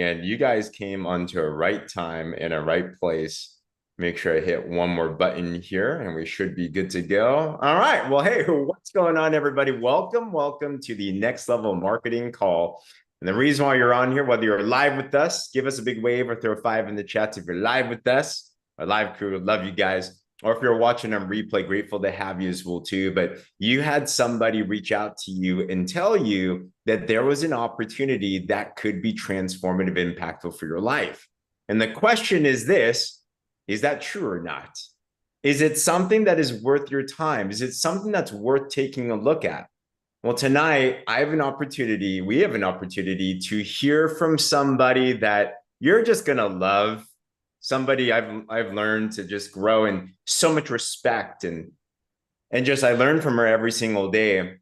And you guys came onto a right time and a right place. Make sure I hit one more button here and we should be good to go. All right. Well, hey, what's going on, everybody? Welcome to the Next Level Marketing Call. And the reason why you're on here, whether you're live with us, give us a big wave or throw a 5 in the chats if you're live with us. Our live crew would love you guys. Or if you're watching on replay, grateful to have you as well too. But you had somebody reach out to you and tell you that there was an opportunity that could be transformative, impactful for your life. And the question is this, is that true or not? Is it something that is worth your time? Is it something that's worth taking a look at? Well, tonight we have an opportunity to hear from somebody that you're just going to love. Somebody I've learned to just grow in so much respect and just I learn from her every single day.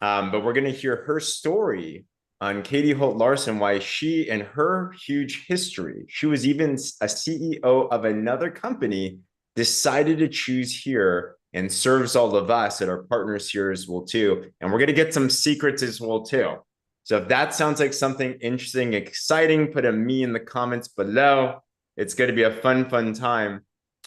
But we're going to hear her story on Katy-Holt Larsen, why she and her huge history, she was even a CEO of another company, decided to choose here and serves all of us and our partners here as well too. And we're going to get some secrets as well too. So if that sounds like something interesting, exciting, put a me in the comments below. It's going to be a fun time.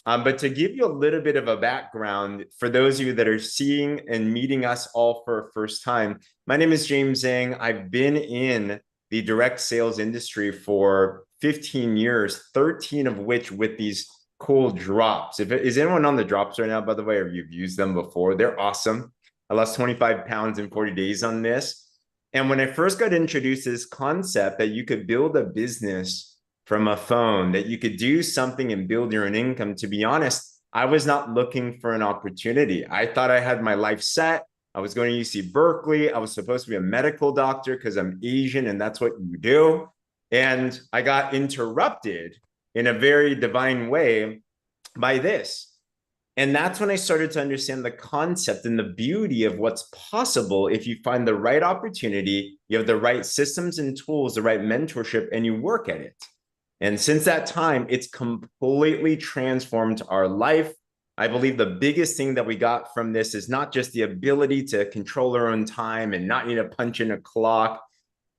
But to give you a little bit of a background, for those of you that are seeing and meeting us all for a first time, my name is James Zheng. I've been in the direct sales industry for 15 years, 13 of which with these cool drops. Is anyone on the drops right now, by the way, or you've used them before? They're awesome. I lost 25 pounds in 40 days on this. And when I first got introduced to this concept that you could build a business from a phone, that you could do something and build your own income, to be honest, I was not looking for an opportunity. I thought I had my life set. I was going to UC Berkeley. I was supposed to be a medical doctor because I'm Asian and that's what you do. And I got interrupted in a very divine way by this. And that's when I started to understand the concept and the beauty of what's possible if you find the right opportunity, you have the right systems and tools, the right mentorship, and you work at it. And since that time, it's completely transformed our life. I believe the biggest thing that we got from this is not just the ability to control our own time and not need to punch in a clock,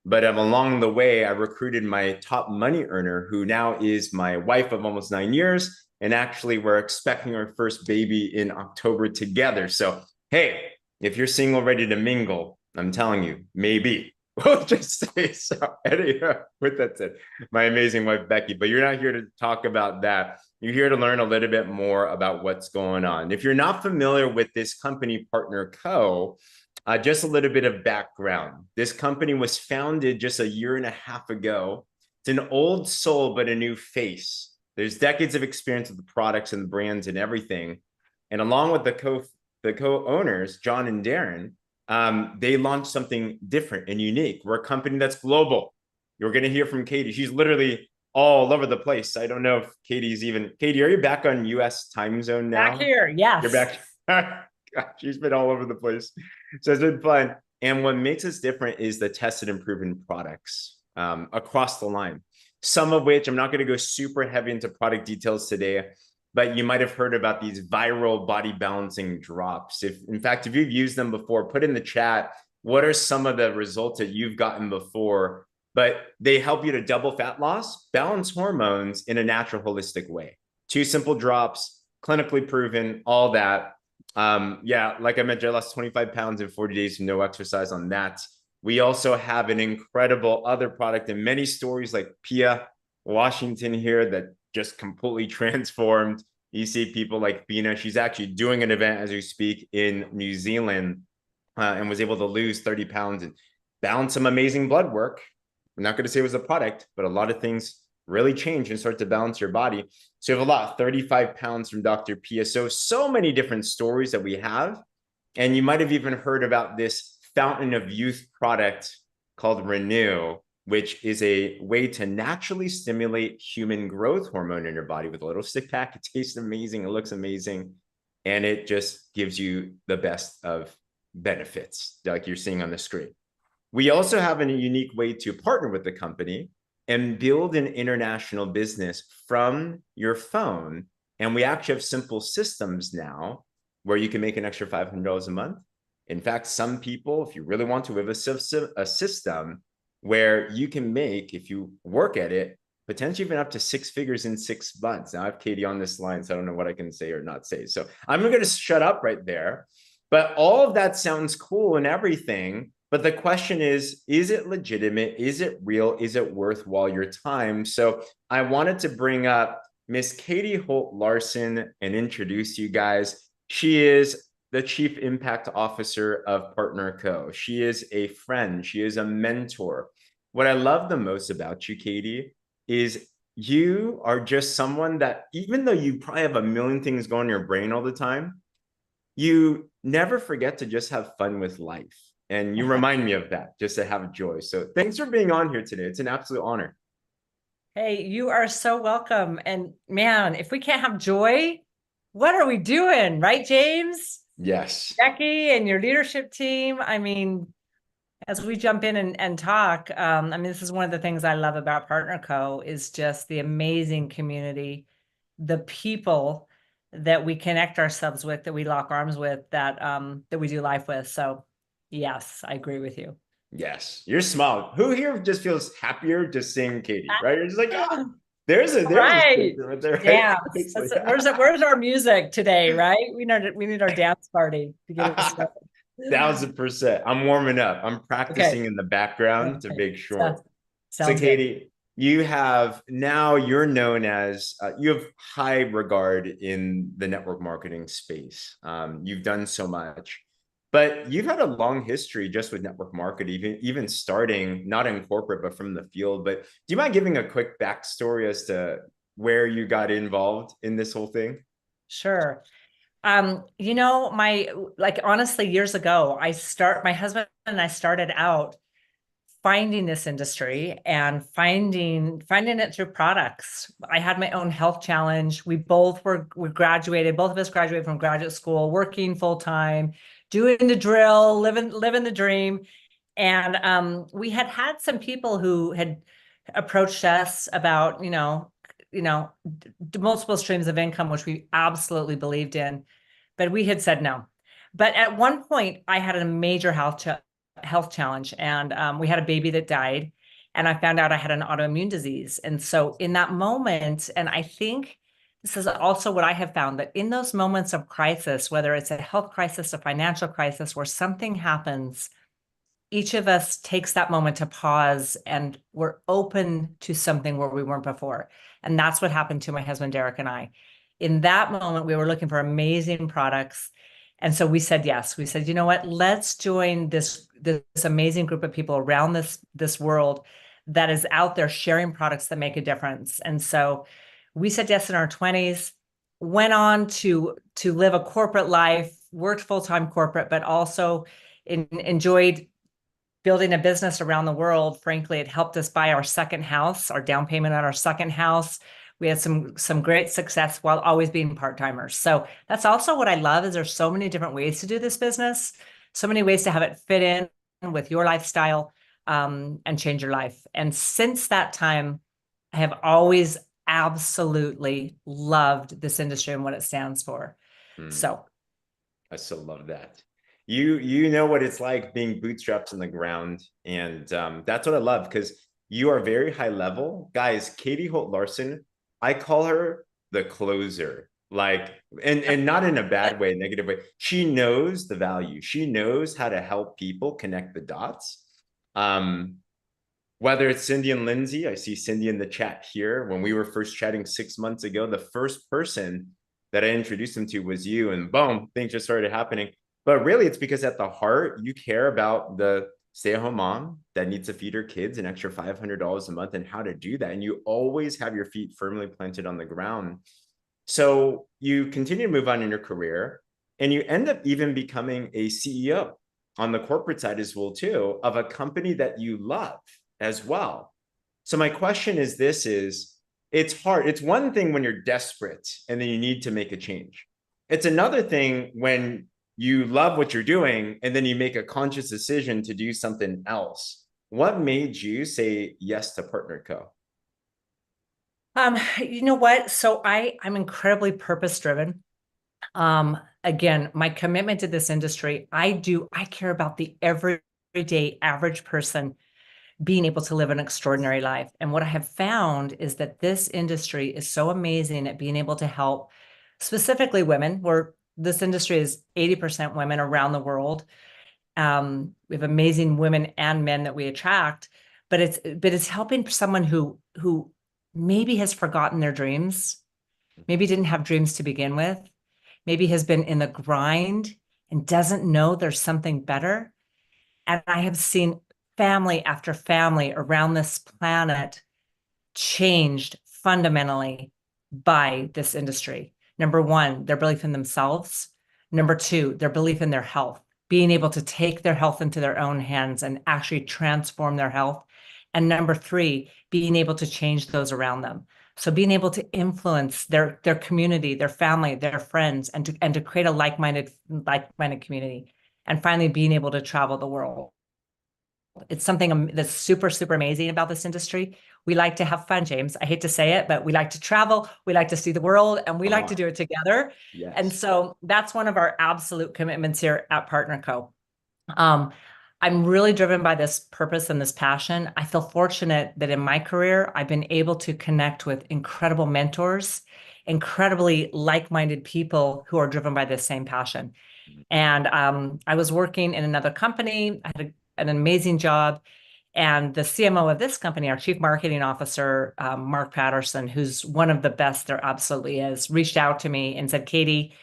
but along the way, I recruited my top money earner, who now is my wife of almost 9 years. And actually, we're expecting our first baby in October together. So, hey, if you're single, ready to mingle, I'm telling you, maybe. We'll just say so. Anyway, with that said, my amazing wife, Becky, but you're not here to talk about that. You're here to learn a little bit more about what's going on. If you're not familiar with this company, Partner Co., just a little bit of background. This company was founded just a year and a half ago. It's an old soul, but a new face. There's decades of experience with the products and the brands and everything. And along with the co-owners, John and Darren, they launched something different and unique. We're a company that's global. You're going to hear from Katy. She's literally all over the place. I don't know if Katy, are you back on US time zone now? Back here, yes. You're back. God, she's been all over the place. So it's been fun. And what makes us different is the tested and proven products across the line. Some of which I'm not going to go super heavy into product details today, but you might have heard about these viral body balancing drops. In fact, if you've used them before, put in the chat, what are some of the results that you've gotten before? But they help you to double fat loss, balance hormones in a natural, holistic way. 2 simple drops, clinically proven, all that. Yeah, like I mentioned, I lost 25 pounds in 40 days from no exercise on that. We also have an incredible other product and many stories like Pia Washington here that just completely transformed. You see people like Bina. She's actually doing an event as we speak in New Zealand and was able to lose 30 pounds and balance some amazing blood work. I'm not going to say it was a product, but a lot of things really change and start to balance your body. So you have a lot, 35 pounds from Dr. Pia. So many different stories that we have. And you might have even heard about this fountain of youth product called Renew, which is a way to naturally stimulate human growth hormone in your body with a little stick pack. It tastes amazing. It looks amazing. And it just gives you the best of benefits like you're seeing on the screen. We also have a unique way to partner with the company and build an international business from your phone. And we actually have simple systems now where you can make an extra $500 a month. In fact, some people, if you really want to, we have a system where you can make, if you work at it, potentially even up to 6 figures in 6 months. Now I have Katie on this line, so I don't know what I can say or not say. So I'm going to shut up right there. But all of that sounds cool and everything. But the question is it legitimate? Is it real? Is it worthwhile your time? So I wanted to bring up Miss Katy-Holt Larsen and introduce you guys. She is the Chief Impact Officer of Partner Co. She is a friend. She is a mentor. What I love the most about you, Katie, is you are just someone that, even though you probably have a million things going in your brain all the time, you never forget to just have fun with life. And you remind me of that, just to have joy. So thanks for being on here today. It's an absolute honor. Hey, you are so welcome. And man, if we can't have joy, what are we doing? Right, James? Yes. Becky and your leadership team. I mean, as we jump in and talk, I mean, this is one of the things I love about Partner Co. is just the amazing community, the people that we connect ourselves with, that we lock arms with, that we do life with. So yes, I agree with you. Yes. You're small. Who here just feels happier just seeing Katie, right? You're just like, ah, there's a All right. statement right there, right? Dance. Where's our music today, right? We need our dance party to get us started. 1,000%. I'm warming up. I'm Okay. practicing in the background to Okay. make sure. So, Sounds good. Katie, you have now, you're known as, you have high regard in the network marketing space. You've done so much, but you've had a long history just with network marketing, even starting not in corporate, but from the field. But do you mind giving a quick backstory as to where you got involved in this whole thing? Sure. Honestly, years ago, my husband and I started out finding this industry and finding it through products. I had my own health challenge. We graduated, both of us graduated from graduate school, working full time, doing the drill, living the dream. And we had some people who had approached us about, multiple streams of income, which we absolutely believed in, but we had said no. But at one point, I had a major health challenge, and we had a baby that died, and I found out I had an autoimmune disease. And so in that moment, and I think this is also what I have found, that in those moments of crisis, whether it's a health crisis, a financial crisis, where something happens, each of us takes that moment to pause, and we're open to something where we weren't before. And that's what happened to my husband, Derek, and I. In that moment, we were looking for amazing products. And so we said yes. We said, you know what? Let's join this amazing group of people around this world that is out there sharing products that make a difference. And so we said yes in our 20s, went on to live a corporate life, worked full-time corporate, but also enjoyed building a business around the world. Frankly, it helped us buy our second house, our down payment on our second house. We had some great success while always being part-timers. So that's also what I love, is there's so many different ways to do this business, so many ways to have it fit in with your lifestyle, and change your life. And since that time, I have always absolutely loved this industry and what it stands for. Hmm. So I still love that. You know what it's like being bootstrapped in the ground, and that's what I love, because you are very high level, guys. Katy-Holt Larsen, I call her the closer, like, and not in a bad way, negative way. She knows the value. She knows how to help people connect the dots. Um, Whether it's Cindy and Lindsay, I see Cindy in the chat here. When we were first chatting 6 months ago, the first person that I introduced them to was you, and boom, things just started happening. But really, it's because at the heart, you care about the stay-at-home mom that needs to feed her kids an extra $500 a month and how to do that. And you always have your feet firmly planted on the ground. So you continue to move on in your career, and you end up even becoming a CEO on the corporate side as well, too, of a company that you love as well. So my question is this: is it's hard. It's one thing when you're desperate and then you need to make a change. It's another thing when you love what you're doing and then you make a conscious decision to do something else. What made you say yes to Partner Co? you know what? So I'm incredibly purpose driven. Again, my commitment to this industry, I care about the everyday average person being able to live an extraordinary life. And what I have found is that this industry is so amazing at being able to help specifically women, where this industry is 80% women around the world. We have amazing women and men that we attract, but it's helping someone who maybe has forgotten their dreams, maybe didn't have dreams to begin with, maybe has been in the grind and doesn't know there's something better. And I have seen family after family around this planet changed fundamentally by this industry. Number one, their belief in themselves. Number two, their belief in their health, being able to take their health into their own hands and actually transform their health. And number three, being able to change those around them. So being able to influence their community, their family, their friends, and to create a like-minded community. And finally, being able to travel the world. It's something that's super, super amazing about this industry. We like to have fun, James. I hate to say it, but we like to travel, we like to see the world, and we like to do it together. Yes. And so that's one of our absolute commitments here at Partner Co. I'm really driven by this purpose and this passion. I feel fortunate that in my career, I've been able to connect with incredible mentors, incredibly like-minded people who are driven by this same passion. And I was working in another company. I had an amazing job. And the CMO of this company, our chief marketing officer, Mark Patterson, who's one of the best there absolutely is, reached out to me and said, Katy,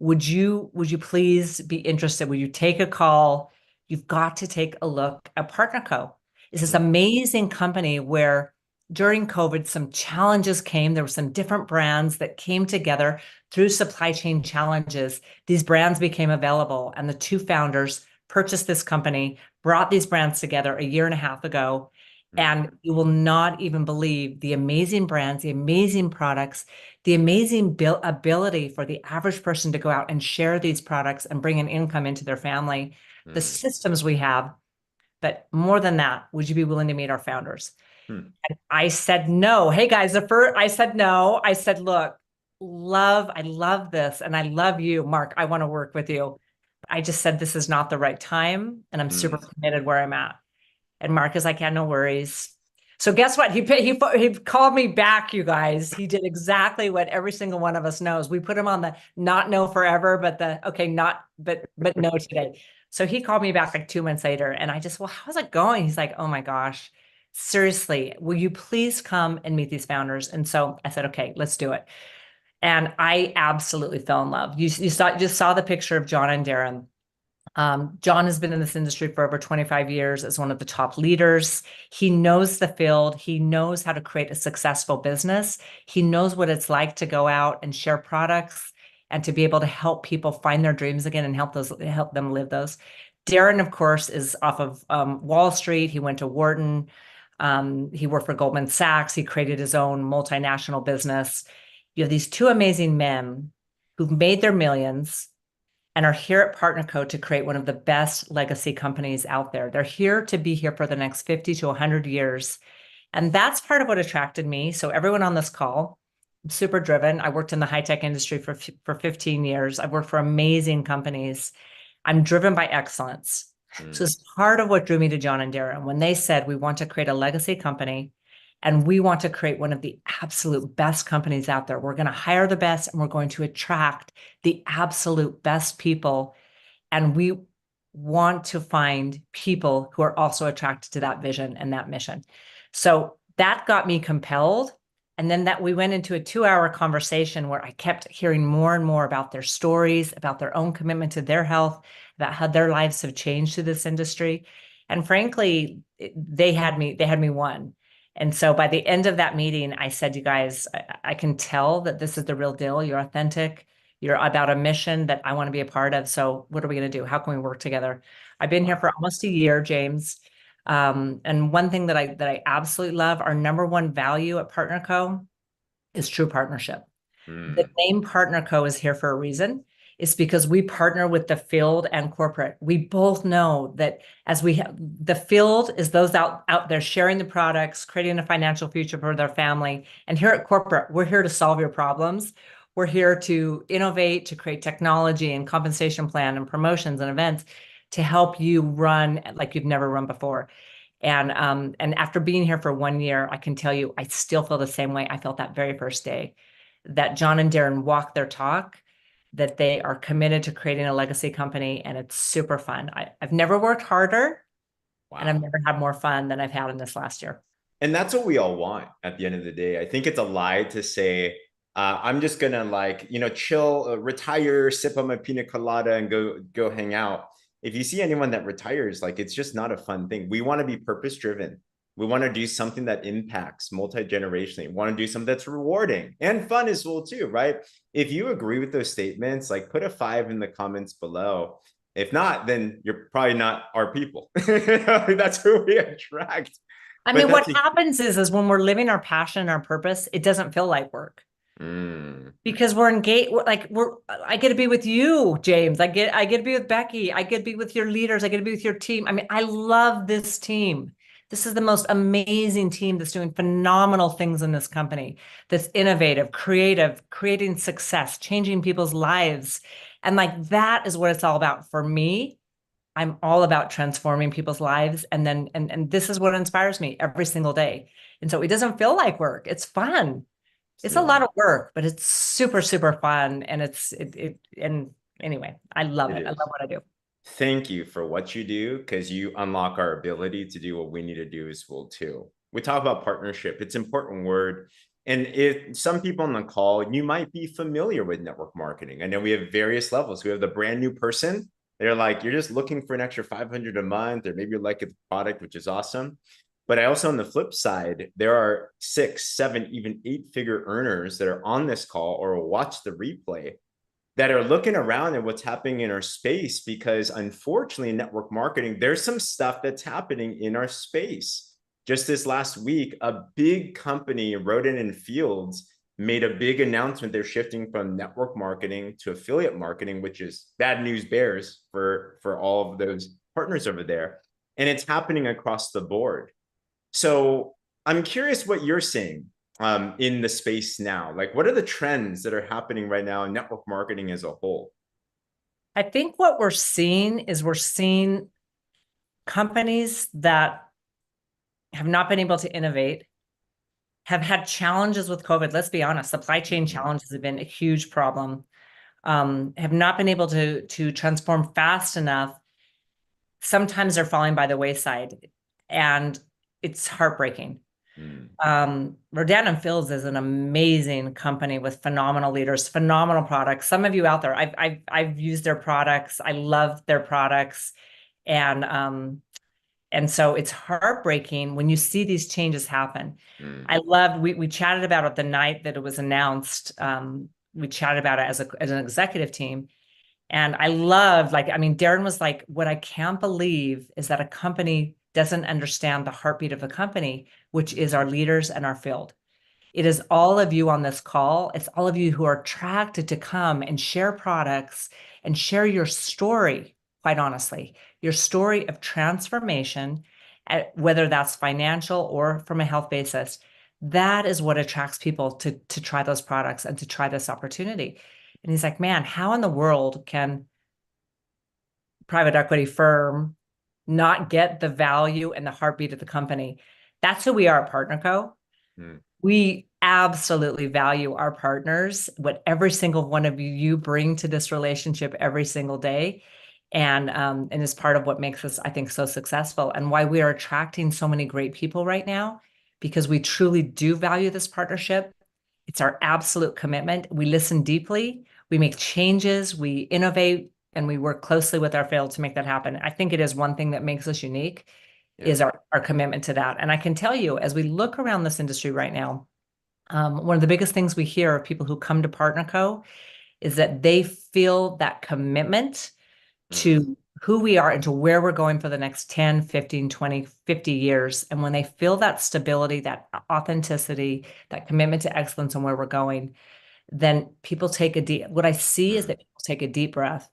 would you please be interested? Would you take a call? You've got to take a look at Partner Co. It's this amazing company where during COVID, some challenges came. There were some different brands that came together through supply chain challenges. These brands became available, and the two founders purchased this company, brought these brands together a year and a half ago. And you will not even believe the amazing brands, the amazing products, the amazing ability for the average person to go out and share these products and bring an income into their family, the systems we have. But more than that, would you be willing to meet our founders? And I said no. Hey guys, I said no. I said, look, I love this, and I love you, Mark. I want to work with you. I just said this is not the right time, and I'm super committed where I'm at. And Mark is like, yeah, no worries. So guess what? He called me back, you guys. He did exactly what every single one of us knows. We put him on the not no forever, but the okay, not but no today. So he called me back like 2 months later, and I just, well, how's it going? He's like, oh my gosh, seriously, will you please come and meet these founders? And so I said, okay, let's do it. And I absolutely fell in love. You just saw the picture of John and Darren. John has been in this industry for over 25 years as one of the top leaders. He knows the field. He knows how to create a successful business. He knows what it's like to go out and share products and to be able to help people find their dreams again and help them live those. Darren, of course, is off of Wall Street. He went to Wharton. He worked for Goldman Sachs. He created his own multinational business. You have these two amazing men who've made their millions and are here at Partner Co. to create one of the best legacy companies out there. They're here to be here for the next 50 to 100 years. And that's part of what attracted me. So everyone on this call, I'm super driven. I worked in the high-tech industry for 15 years. I've worked for amazing companies. I'm driven by excellence. So it's part of what drew me to John and Darren. When they said, we want to create a legacy company, and we want to create one of the absolute best companies out there. We're going to hire the best, and we're going to attract the absolute best people. And we want to find people who are also attracted to that vision and that mission. So that got me compelled. And then that we went into a 2-hour conversation where I kept hearing more and more about their stories, about their own commitment to their health, about how their lives have changed through this industry. And frankly, they had me won. And so by the end of that meeting, I said, you guys, I can tell that this is the real deal. You're authentic. You're about a mission that I want to be a part of. So what are we going to do? How can we work together? I've been here for almost a year, James. And one thing that I absolutely love, our number one value at Partner Co. is true partnership. The name Partner Co. is here for a reason. It's because we partner with the field and corporate. We both know that as we have, the field is those out there sharing the products, creating a financial future for their family. And here at corporate, we're here to solve your problems. We're here to innovate, to create technology and compensation plan and promotions and events to help you run like you've never run before. And after being here for 1 year, I can tell you, I still feel the same way I felt that very first day, that John and Darren walk their talk, that they are committed to creating a legacy company, and it's super fun. I've never worked harder, and I've Wow. never had more fun than I've had in this last year. And that's what we all want at the end of the day. I think it's a lie to say, I'm just gonna like, chill, retire, sip on my pina colada and go hang out. If you see anyone that retires, like it's just not a fun thing. We want to be purpose driven. We want to do something that impacts multi-generationally. We want to do something that's rewarding and fun as well, too, right? If you agree with those statements, like put a 5 in the comments below. If not, then you're probably not our people. That's who we attract. I But mean, what that's a happens is when we're living our passion and our purpose, it doesn't feel like work mm, because we're engaged. I get to be with you, James. I get to be with Becky. I get to be with your leaders. I get to be with your team. I mean, I love this team. This is the most amazing team that's doing phenomenal things in this company, that's innovative, creative, creating success, changing people's lives. And like that is what it's all about for me. I'm all about transforming people's lives. And this is what inspires me every single day. And so it doesn't feel like work. It's fun. It's a lot yeah, of work, but it's super, super fun. And and anyway, I love it it. I love is. what I do. Thank you for what you do because you unlock our ability to do what we need to do as well too. We talk about partnership. It's an important word. And if some people on the call, you might be familiar with network marketing. I know we have various levels. We have the brand new person. They're like, you're just looking for an extra 500 a month, or maybe you like a product, which is awesome. But I also, on the flip side, there are 6, 7, even 8-figure earners that are on this call or will watch the replay that are looking around at what's happening in our space, because unfortunately in network marketing, there's some stuff that's happening in our space. Just this last week, a big company, Roden and Fields, made a big announcement. They're shifting from network marketing to affiliate marketing, which is bad news bears for all of those partners over there. And it's happening across the board. So I'm curious what you're seeing in the space now. Like, what are the trends that are happening right now in network marketing as a whole? I think what we're seeing companies that have not been able to innovate, have had challenges with COVID. Let's be honest, supply chain Mhm. challenges have been a huge problem. Have not been able to transform fast enough. Sometimes they're falling by the wayside, and it's heartbreaking. Mm, Rodan and Fields is an amazing company with phenomenal leaders, phenomenal products. Some of you out there, I've used their products. I love their products, and so it's heartbreaking when you see these changes happen. mm, I loved, we chatted about it the night that it was announced. We chatted about it as an executive team. And I loved, like, I mean, Darren was like, what I can't believe is that a company doesn't understand the heartbeat of the company, which is our leaders and our field. It is all of you on this call. It's all of you who are attracted to come and share products and share your story, quite honestly, your story of transformation, whether that's financial or from a health basis. That is what attracts people to try those products and to try this opportunity. And he's like, man, how in the world can private equity firm not get the value and the heartbeat of the company? That's who we are at PartnerCo. mm. We absolutely value our partners, what every single one of you bring to this relationship every single day. And is part of what makes us, I think, so successful, and why we are attracting so many great people right now, because we truly do value this partnership. It's our absolute commitment. We listen deeply, we make changes, we innovate, and we work closely with our field to make that happen. I think it is one thing that makes us unique, Yeah. is our commitment to that. And I can tell you, as we look around this industry right now, one of the biggest things we hear of people who come to PartnerCo is that they feel that commitment Mm, to who we are and to where we're going for the next 10, 15, 20, 50 years. And when they feel that stability, that authenticity, that commitment to excellence and where we're going, then people take what I see is mm, that people take a deep breath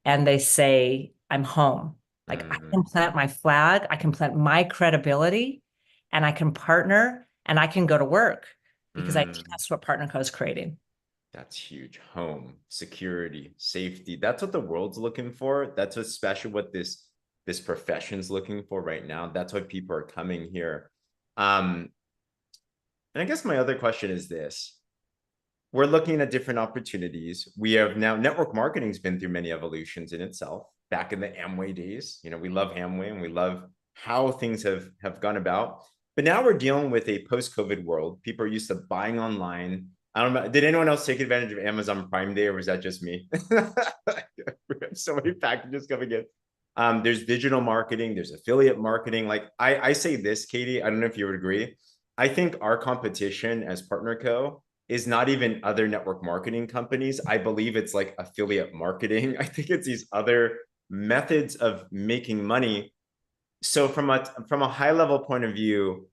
and they say, I'm home. Like, I can mm, plant my flag, I can plant my credibility, and I can partner and I can go to work because I mm. trust what PartnerCo is creating. That's huge. Home, security, safety. That's what the world's looking for. That's what's special with this this profession's looking for right now. That's why people are coming here. And I guess my other question is this. We're looking at different opportunities. We have now, network marketing's been through many evolutions in itself. Back in the Amway days, we love Amway and we love how things have gone about. But now we're dealing with a post-COVID world. People are used to buying online. I don't know. Did anyone else take advantage of Amazon Prime Day, or was that just me? We have so many packages coming in. There's digital marketing, there's affiliate marketing. Like I say this, Katie, I don't know if you would agree. I think our competition as Partner Co is not even other network marketing companies. I believe it's like affiliate marketing. I think it's these other methods of making money. So from a high level point of view,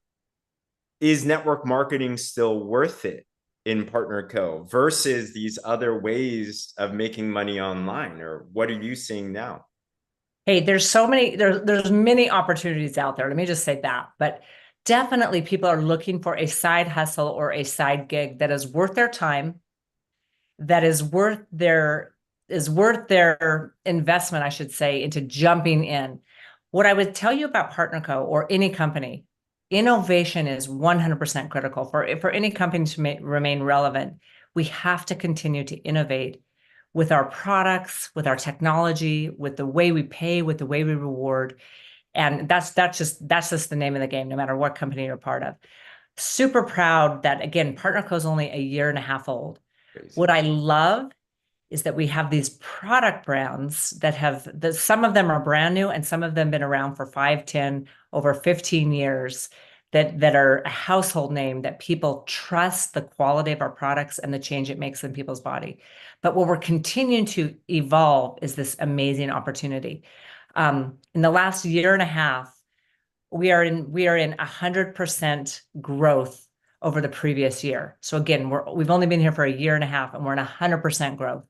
is network marketing still worth it in Partner Co versus these other ways of making money online? Or what are you seeing now? Hey, there's many opportunities out there. Let me just say that. But definitely people are looking for a side hustle or a side gig that is worth their time, that is worth their investment, I should say, into jumping in. What I would tell you about PartnerCo or any company, innovation is 100% critical for any company to remain relevant. We have to continue to innovate with our products, with our technology, with the way we pay, with the way we reward. And that's just the name of the game, no matter what company you're part of. Super proud that, again, PartnerCo is only a year and a half old. Crazy. What I love is that we have these product brands that some of them are brand new and some of them been around for 5, 10, over 15 years that are a household name, that people trust the quality of our products and the change it makes in people's body. But what we're continuing to evolve is this amazing opportunity. In the last year and a half, we are in 100% growth over the previous year. So again, we've only been here for a year and a half and we're in 100% growth.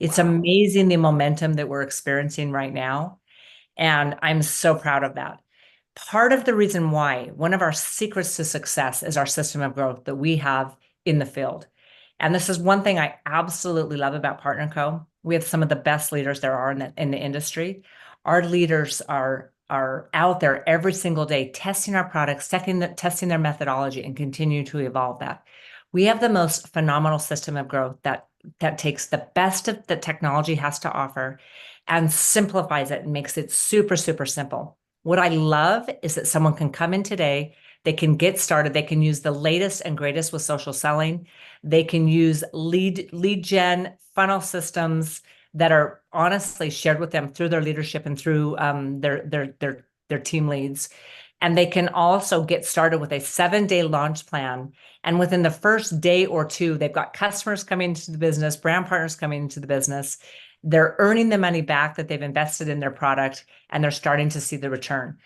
It's amazing the momentum that we're experiencing right now. And I'm so proud of that. Part of the reason why, one of our secrets to success is our system of growth that we have in the field. And this is one thing I absolutely love about Partner Co. We have some of the best leaders there are in the industry. Our leaders are out there every single day testing our products, testing their methodology, and continue to evolve that. We have the most phenomenal system of growth that takes the best of the technology has to offer and simplifies it and makes it super, super simple. What I love is that someone can come in today, they can get started, they can use the latest and greatest with social selling, they can use lead gen funnel systems that are honestly shared with them through their leadership and through their team leads. And they can also get started with a 7-day launch plan. And within the first day or two, they've got customers coming into the business, brand partners coming into the business. They're earning the money back that they've invested in their product, and they're starting to see the return.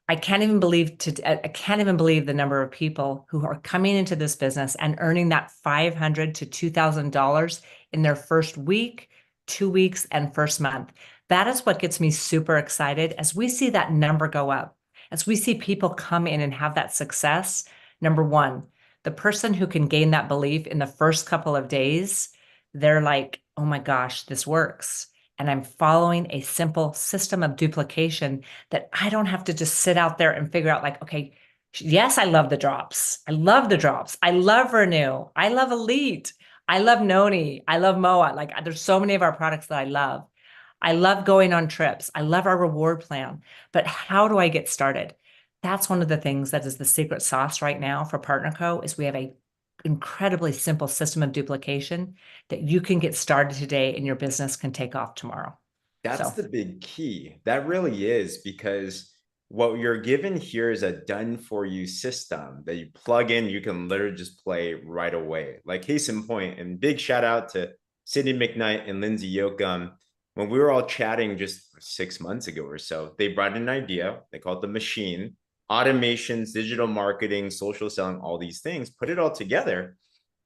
I can't even believe the number of people who are coming into this business and earning that $500 to $2,000 in their first week, 2 weeks, and first month. That is what gets me super excited as we see that number go up. As we see people come in and have that success, number one, the person who can gain that belief in the first couple of days, they're like, oh my gosh, this works. And I'm following a simple system of duplication that I don't have to just sit out there and figure out like, okay, yes, I love the drops. I love the drops. I love Renew. I love Elite. I love Noni. I love Moa. Like there's so many of our products that I love. I love going on trips. I love our reward plan. But how do I get started? That's one of the things that is the secret sauce right now for Partner Co. is we have a incredibly simple system of duplication that you can get started today and your business can take off tomorrow. That's the big key. That really is, because what you're given here is a done for you system that you plug in, you can literally just play right away. Like case in point, and big shout out to Sydney McKnight and Lindsay Yoakum. When we were all chatting just 6 months ago or so, they brought an idea. They call it the machine, automations, digital marketing, social selling, all these things, put it all together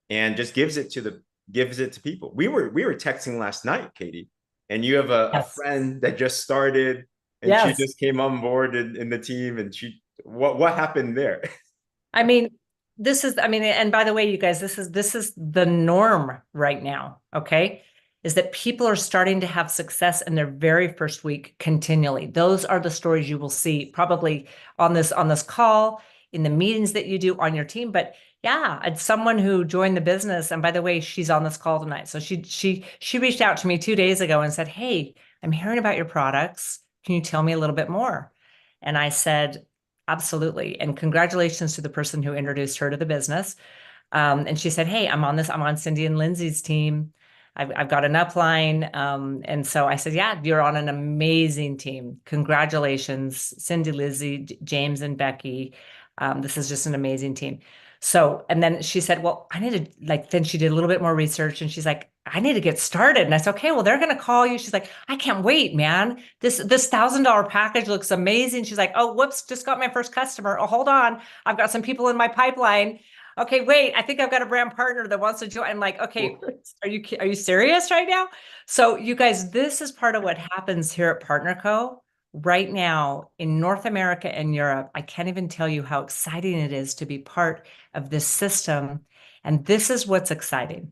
and just gives it to people. We were texting last night, Katie, and you have a friend that just started and she just came on board in the team, and what happened there? I mean, and by the way, you guys, this is the norm right now. Okay. is that people are starting to have success in their very first week continually. Those are the stories you will see probably on this call, in the meetings that you do on your team. But yeah, it's someone who joined the business. And by the way, she's on this call tonight. So she reached out to me 2 days ago and said, "Hey, I'm hearing about your products. Can you tell me a little bit more?" And I said, "Absolutely." And congratulations to the person who introduced her to the business. And she said, "Hey, I'm on Cindy and Lindsay's team. I've got an upline." And so I said, "Yeah, you're on an amazing team. Congratulations, Cindy, Lizzie, James, and Becky. This is just an amazing team." So, and then she said, "Well, I need to then she did a little bit more research and she's like, I need to get started." And I said, "Okay, well, they're going to call you." She's like, "I can't wait, man. This $1,000 package looks amazing." She's like, "Oh, whoops, just got my first customer. Oh, hold on. I've got some people in my pipeline. Okay, wait, I think I've got a brand partner that wants to join." I'm like, "Okay, are you serious right now?" So you guys, this is part of what happens here at PartnerCo right now in North America and Europe. I can't even tell you how exciting it is to be part of this system. And this is what's exciting.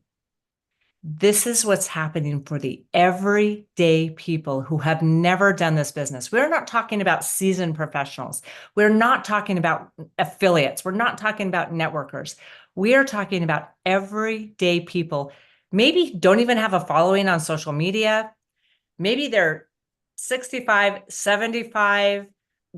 This is what's happening for the everyday people who have never done this business. We're not talking about seasoned professionals. We're not talking about affiliates. We're not talking about networkers. We are talking about everyday people. Maybe don't even have a following on social media. Maybe they're 65, 75,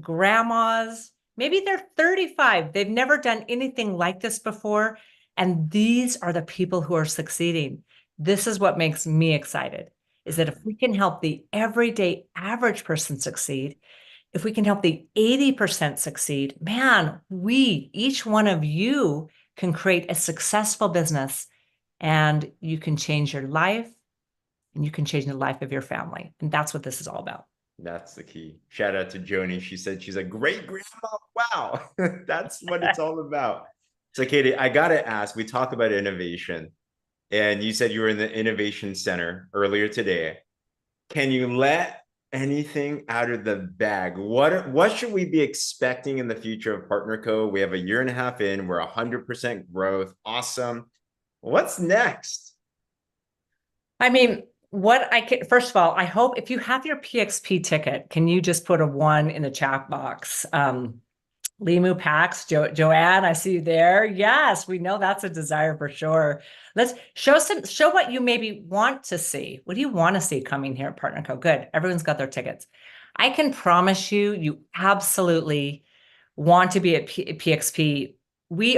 grandmas. Maybe they're 35. They've never done anything like this before. And these are the people who are succeeding. This is what makes me excited, is that if we can help the everyday average person succeed, if we can help the 80% succeed, man, each one of you can create a successful business and you can change your life and you can change the life of your family. And that's what this is all about. That's the key. Shout out to Joni. She said she's a great grandma. Wow. That's what it's all about. So, Katie, I got to ask, we talk about innovation, and you said you were in the innovation center earlier today. Can you let anything out of the bag? What should we be expecting in the future of PartnerCo? We have a year and a half in, we're 100% growth. Awesome. What's next? I mean, what I can, first of all, I hope if you have your PXP ticket, can you just put a 1 in the chat box? Limu Pax, Joanne, I see you there. Yes, we know that's a desire for sure. Let's show what you maybe want to see. What do you want to see coming here at PartnerCo? Good. Everyone's got their tickets. I can promise you, you absolutely want to be at PXP. We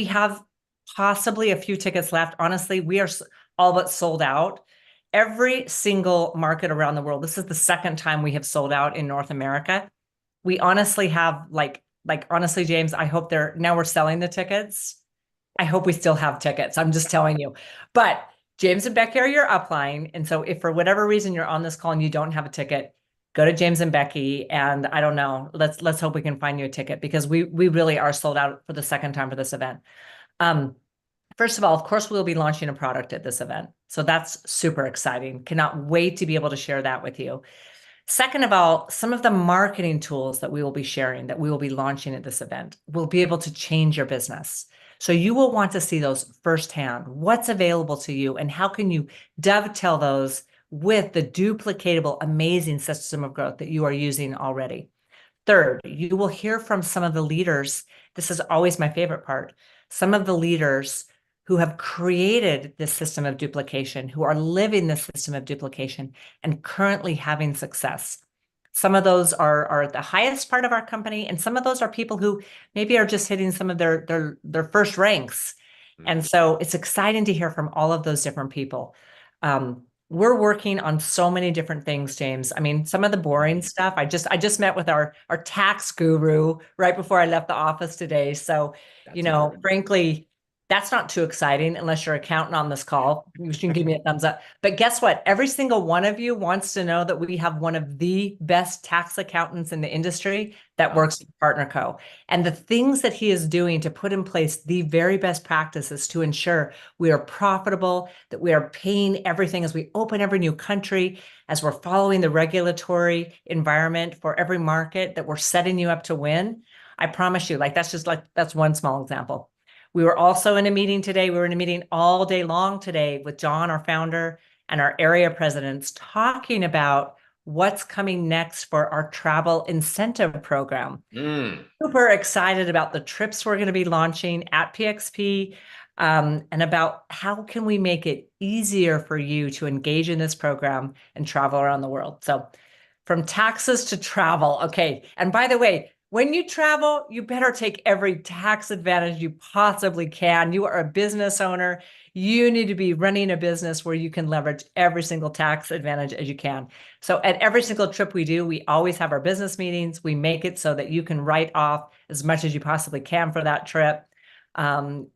have possibly a few tickets left. Honestly, we are all but sold out. Every single market around the world. This is the second time we have sold out in North America. We honestly have honestly, James, I hope now we're selling the tickets. I hope we still have tickets. I'm just telling you. But James and Becky are your upline. And so if for whatever reason you're on this call and you don't have a ticket, go to James and Becky. And I don't know, let's hope we can find you a ticket because we really are sold out for the second time for this event. First of all, of course, we'll be launching a product at this event. So that's super exciting. Cannot wait to be able to share that with you. Second of all, some of the marketing tools that we will be sharing, that we will be launching at this event, will be able to change your business. So you will want to see those firsthand, what's available to you, and how can you dovetail those with the duplicatable, amazing system of growth that you are using already. Third, you will hear from some of the leaders. This is always my favorite part. Some of the leaders who have created this system of duplication, who are living this system of duplication and currently having success. Some of those are the highest part of our company, and some of those are people who maybe are just hitting some of their first ranks. And so it's exciting to hear from all of those different people. We're working on so many different things, James. I mean, some of the boring stuff. I just met with our tax guru right before I left the office today. So, frankly, that's not too exciting unless you're an accountant on this call. You can give me a thumbs up. But guess what? Every single one of you wants to know that we have one of the best tax accountants in the industry that works at PartnerCo. And the things that he is doing to put in place the very best practices to ensure we are profitable, that we are paying everything as we open every new country, as we're following the regulatory environment for every market, that we're setting you up to win. I promise you, that's one small example. We were also in a meeting today. We were in a meeting all day long today with John, our founder, and our area presidents talking about what's coming next for our travel incentive program. Mm. Super excited about the trips we're going to be launching at PXP, and about how can we make it easier for you to engage in this program and travel around the world. So from taxes to travel. Okay. And by the way, when you travel, you better take every tax advantage you possibly can. You are a business owner. You need to be running a business where you can leverage every single tax advantage as you can. So at every single trip we do, we always have our business meetings. We make it so that you can write off as much as you possibly can for that trip. And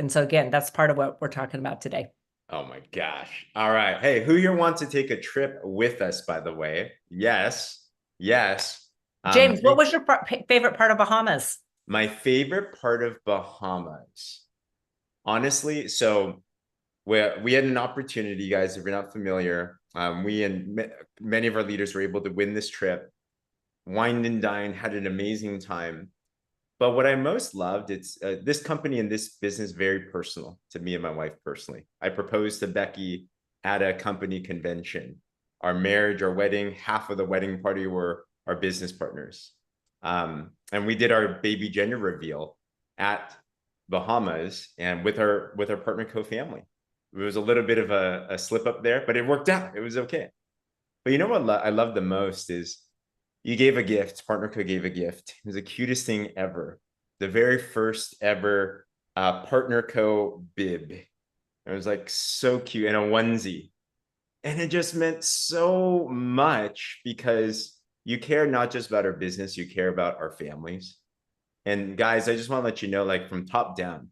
so again, that's part of what we're talking about today. Oh my gosh. All right. Hey, who here wants to take a trip with us, by the way? Yes. Yes. James, what was your favorite part of Bahamas? My favorite part of Bahamas, honestly, so we had an opportunity, guys, if you're not familiar. We and many of our leaders were able to win this trip, wined and dined, had an amazing time. But what I most loved, it's this company and this business very personal to me and my wife personally. I proposed to Becky at a company convention. Our marriage, our wedding, half of the wedding party were our business partners. And we did our baby gender reveal at Bahamas and with our partner co-family. It was a little bit of a slip up there, but it worked out. It was okay. But you know what I love the most is you gave a gift. Partner Co gave a gift. It was the cutest thing ever. The very first ever Partner Co bib. It was like so cute, and a onesie. And it just meant so much because you care not just about our business, you care about our families. And guys, I just want to let you know, like from top down,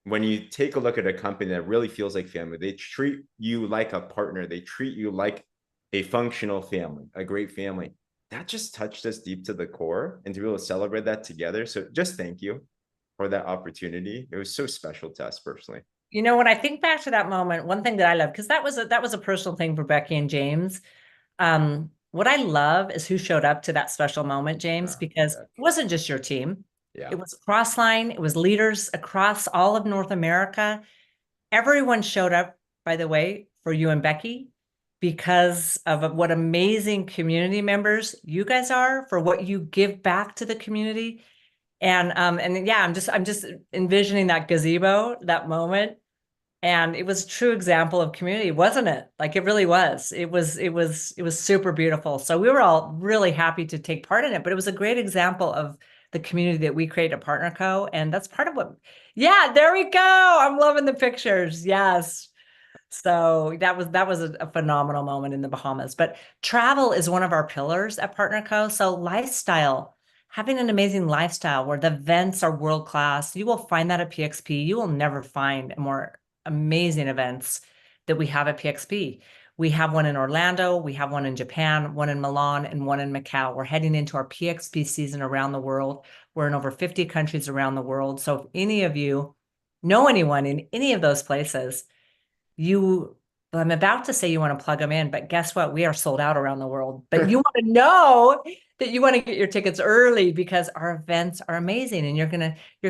when you take a look at a company that really feels like family, they treat you like a partner. They treat you like a functional family, a great family. That just touched us deep to the core, and to be able to celebrate that together. So just thank you for that opportunity. It was so special to us personally. You know, when I think back to that moment, one thing that I love, because that was a personal thing for Becky and James. What I love is who showed up to that special moment, James, because Yeah. it wasn't just your team. Yeah. It was Crossline, it was leaders across all of North America. Everyone showed up, by the way, for you and Becky because of what amazing community members you guys are, for what you give back to the community. And yeah, I'm just envisioning that gazebo, that moment. And it was a true example of community, wasn't it? Like it really was. It was super beautiful. So we were all really happy to take part in it, but it was a great example of the community that we create at Partner Co. And that's part of what, yeah, there we go. I'm loving the pictures. Yes. So that was a phenomenal moment in the Bahamas. But travel is one of our pillars at Partner Co. So lifestyle, having an amazing lifestyle where the events are world class. You will find that at PXP. You will never find more amazing events that we have at PXP. We have one in Orlando, we have one in Japan, one in Milan, and one in Macau. We're heading into our PXP season around the world. We're in over 50 countries around the world. So if any of you know anyone in any of those places, I'm about to say you want to plug them in, but guess what? We are sold out around the world. But you want to know that you want to get your tickets early because our events are amazing, and you're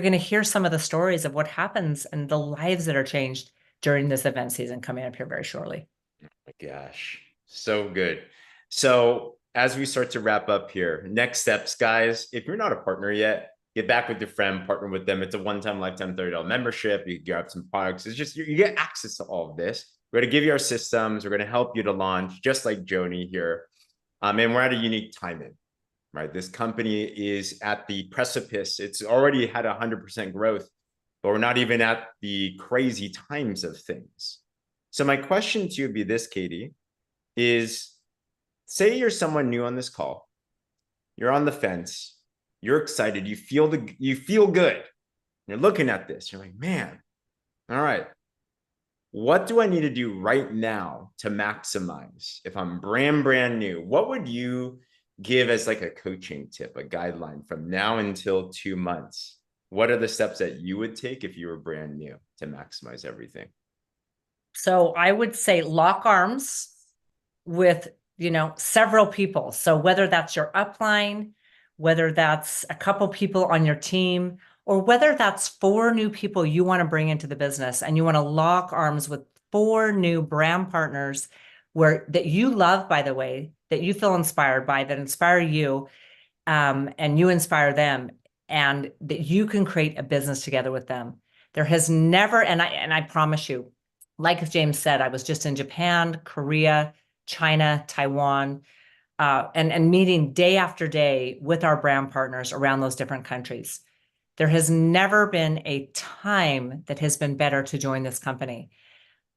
gonna hear some of the stories of what happens and the lives that are changed during this event season coming up here very shortly. Oh my gosh, so good. So as we start to wrap up here, next steps, guys, if you're not a partner yet, get back with your friend, partner with them. It's a one-time lifetime $30 membership. You grab some products. It's just you get access to all of this. We're going to give you our systems. We're going to help you to launch, just like Joni here. And we're at a unique timing, right? This company is at the precipice. It's already had 100% growth, but we're not even at the crazy times of things. So my question to you would be this, Katie, is say you're someone new on this call. You're on the fence. You're excited. You feel good. You're looking at this. You're like, man, all right. What do I need to do right now to maximize? If I'm brand new, what would you give as like a coaching tip, a guideline from now until 2 months? What are the steps that you would take if you were brand new to maximize everything? So I would say lock arms with, several people. So whether that's your upline, whether that's a couple people on your team, or whether that's 4 new people you want to bring into the business and you want to lock arms with 4 new brand partners that you love, by the way, that you feel inspired by, that inspire you, and you inspire them, and that you can create a business together with them. There has never, and I promise you, like James said, I was just in Japan, Korea, China, Taiwan, and meeting day after day with our brand partners around those different countries. There has never been a time that has been better to join this company.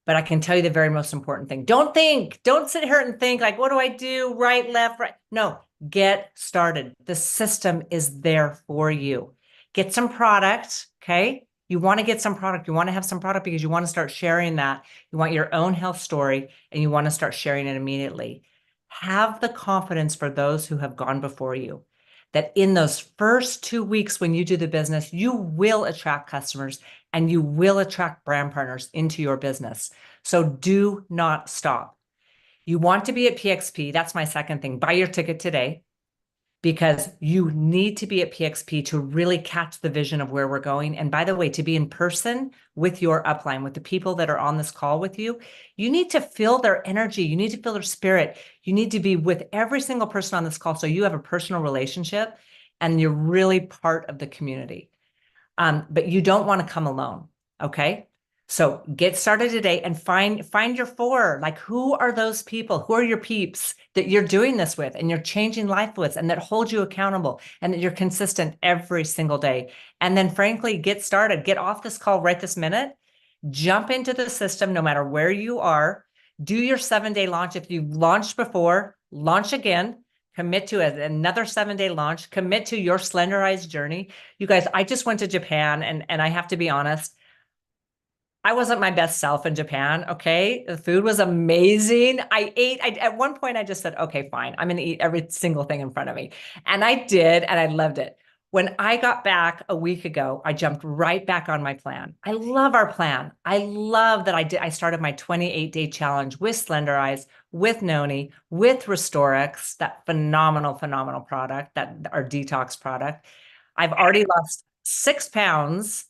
But I can tell you the very most important thing. Don't sit here and think like, what do I do? Right, left, right. No, get started. The system is there for you. Get some product, okay? You want to get some product. You want to have some product because you want to start sharing that. You want your own health story and you want to start sharing it immediately. Have the confidence for those who have gone before you, that in those first 2 weeks when you do the business, you will attract customers and you will attract brand partners into your business. So do not stop. You want to be at PXP. That's my second thing. Buy your ticket today, because you need to be at PXP to really catch the vision of where we're going. And by the way, to be in person with your upline, with the people that are on this call with you, you need to feel their energy. You need to feel their spirit. You need to be with every single person on this call so you have a personal relationship and you're really part of the community. But you don't want to come alone, okay? So get started today and find your 4. Like, who are those people? Who are your peeps that you're doing this with and you're changing life with and that hold you accountable and that you're consistent every single day? And then frankly, get started. Get off this call right this minute. Jump into the system no matter where you are. Do your 7-day launch. If you've launched before, launch again. Commit to another 7-day launch. Commit to your Slenderized journey. You guys, I just went to Japan and I have to be honest, I wasn't my best self in Japan, okay? The food was amazing. At one point I just said, okay, fine. I'm going to eat every single thing in front of me. And I did, and I loved it. When I got back a week ago, I jumped right back on my plan. I love our plan. I love that I started my 28-day challenge with Slenderize, with Noni, with Restorix, that phenomenal product, that our detox product. I've already lost 6 pounds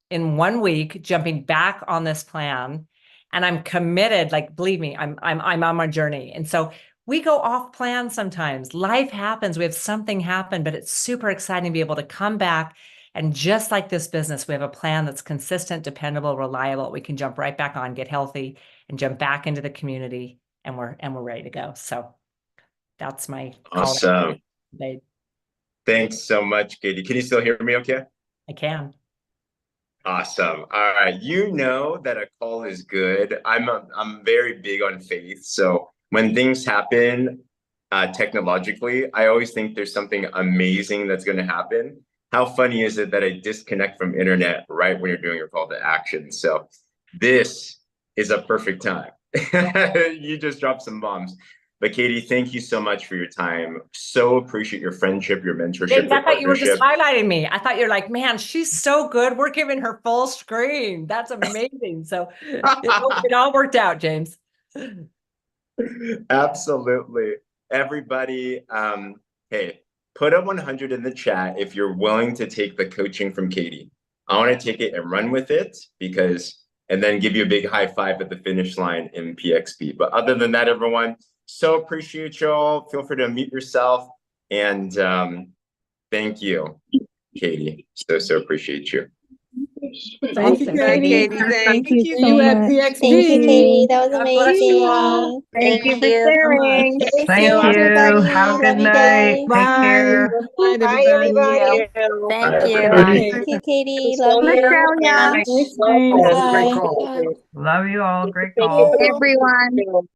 in 1 week, jumping back on this plan. And I'm committed, like, believe me, I'm on my journey. And so we go off plan sometimes. Life happens. We have something happen, but it's super exciting to be able to come back. And just like this business, we have a plan that's consistent, dependable, reliable. We can jump right back on, get healthy, and jump back into the community, and we're ready to go. So that's my call. Awesome. Thanks so much, Katie. Can you still hear me okay? I can. Awesome. All right. You know that a call is good. I'm very big on faith. So when things happen technologically, I always think there's something amazing that's going to happen. How funny is it that I disconnect from internet right when you're doing your call to action? So this is a perfect time. You just dropped some bombs. But Katie, thank you so much for your time. So appreciate your friendship, your mentorship, James, your I thought you were just partnership. highlighting me. I thought you're like, man, she's so good. We're giving her full screen. That's amazing. So it all worked out, James. Absolutely. Everybody, hey, put a 100 in the chat if you're willing to take the coaching from Katie. I want to take it and run with it and then give you a big high five at the finish line in PXP. But other than that, everyone, so appreciate y'all. Feel free to unmute yourself. And thank you, Katie. So appreciate you. Thank you, Katie. Thank you. See you at PXP. Thank you, Katie. That was God bless you all. amazing. Thank you for sharing. Stay Thank safe, you. everybody. Have a good Love you night. guys. Take care. Bye, Bye, everybody. everybody. Thank Bye, you. everybody. Thank you, Katie. Love Miss you. Celia. Thanks, James. Great Bye. call. Bye. Love you all. Great Thank call. you. Everyone.